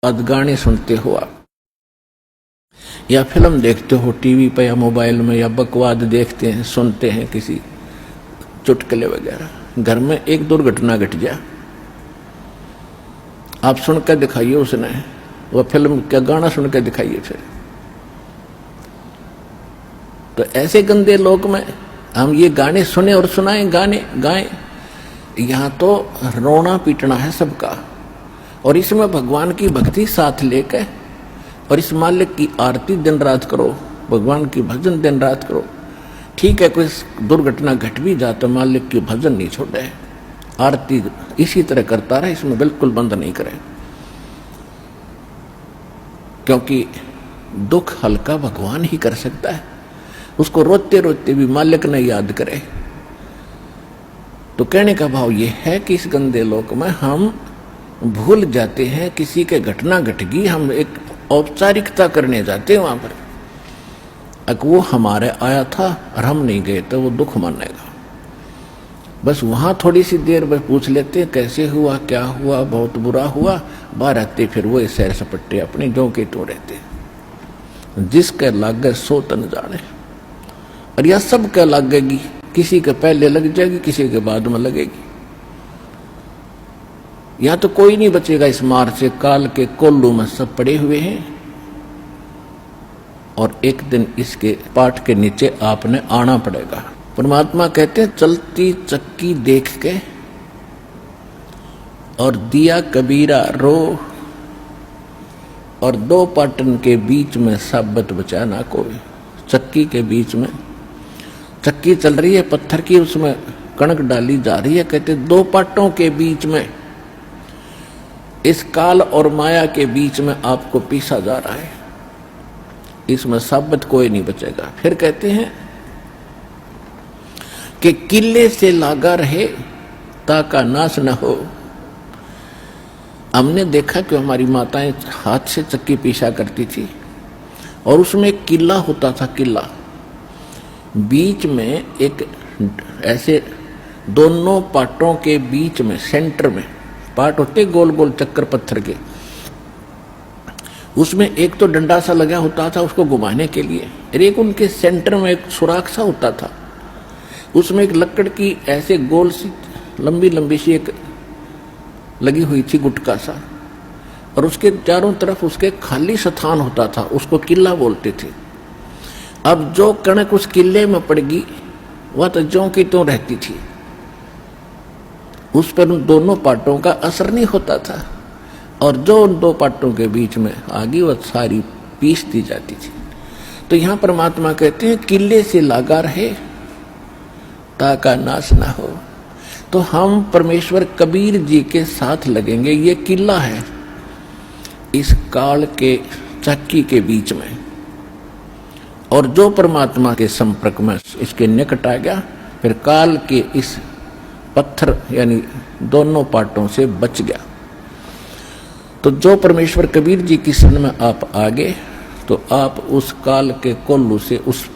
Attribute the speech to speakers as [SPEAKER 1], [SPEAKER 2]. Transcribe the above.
[SPEAKER 1] आज गाने सुनते हो आप, या फिल्म देखते हो टीवी पे या मोबाइल में, या बकवाद देखते हैं सुनते हैं किसी चुटकुले वगैरह। घर में एक दुर्घटना घट गया, आप सुनकर दिखाइए उसने, वह फिल्म का गाना सुनकर दिखाइए फिर। तो ऐसे गंदे लोक में हम ये गाने सुने और सुनाएं, गाने गाएं, यहां तो रोना पीटना है सबका। और इसमें भगवान की भक्ति साथ लेकर और इस मालिक की आरती दिन रात करो, भगवान की भजन दिन रात करो। ठीक है, कोई दुर्घटना घट भी जाता, मालिक की भजन नहीं छोड़े, आरती इसी तरह करता रहे, इसमें बिल्कुल बंद नहीं करे। क्योंकि दुख हल्का भगवान ही कर सकता है, उसको रोते रोते भी मालिक ने याद करे। तो कहने का भाव यह है कि इस गंदे लोक में हम भूल जाते हैं, किसी के घटना घट गई, हम एक औपचारिकता करने जाते हैं वहां पर। अगर वो हमारे आया था और हम नहीं गए तो वो दुख मानेगा। बस वहां थोड़ी सी देर बस पूछ लेते हैं कैसे हुआ, क्या हुआ, बहुत बुरा हुआ, बाहर आते फिर वो सैर सपट्टे अपने जो के तो रहते। जिसके लागे सो तन जाने, और यह सब क्या लगेगी, किसी के पहले लग जाएगी, किसी के बाद में लगेगी। या तो कोई नहीं बचेगा इस मार से, काल के कोल्लू में सब पड़े हुए हैं। और एक दिन इसके पाठ के नीचे आपने आना पड़ेगा। परमात्मा कहते हैं चलती चक्की देख के और दिया कबीरा रो, और दो पाटन के बीच में साबत बचा ना कोई। चक्की के बीच में चक्की चल रही है पत्थर की, उसमें कणक डाली जा रही है। कहते दो पाटों के बीच में, इस काल और माया के बीच में आपको पीसा जा रहा है, इसमें साबित कोई नहीं बचेगा। फिर कहते हैं कि किले से लागा रहे ताका नाश न हो। हमने देखा कि हमारी माताएं हाथ से चक्की पीसा करती थी और उसमें एक किला होता था, किला बीच में एक ऐसे दोनों पाटों के बीच में सेंटर में पाट होते गोल गोल चक्कर पत्थर के, उसमें एक तो डंडा सा लगा होता था उसको घुमाने के लिए, और एक उनके सेंटर में एक सुराख सा होता था, उसमें एक लकड़ की ऐसे गोल सी लंबी लंबी सी एक लगी हुई थी गुटका सा, और उसके चारों तरफ उसके खाली स्थान होता था, उसको किला बोलते थे। अब जो कणक उस किले में पड़ गई वह तो ज्यों की त्यों रहती थी, उस पर उन दोनों पाटों का असर नहीं होता था, और जो उन दो पाटों के बीच में आगे वह सारी पीस दी जाती थी। तो यहां परमात्मा कहते हैं किले से लागा रहे ताका नाश ना हो। तो हम परमेश्वर कबीर जी के साथ लगेंगे, ये किला है इस काल के चक्की के बीच में, और जो परमात्मा के संपर्क में इसके निकट आ गया फिर काल के इस पत्थर यानी दोनों पाटों से बच गया। तो जो परमेश्वर कबीर जी की शरण में आप आ गए तो आप उस काल के कोल्लू से, उस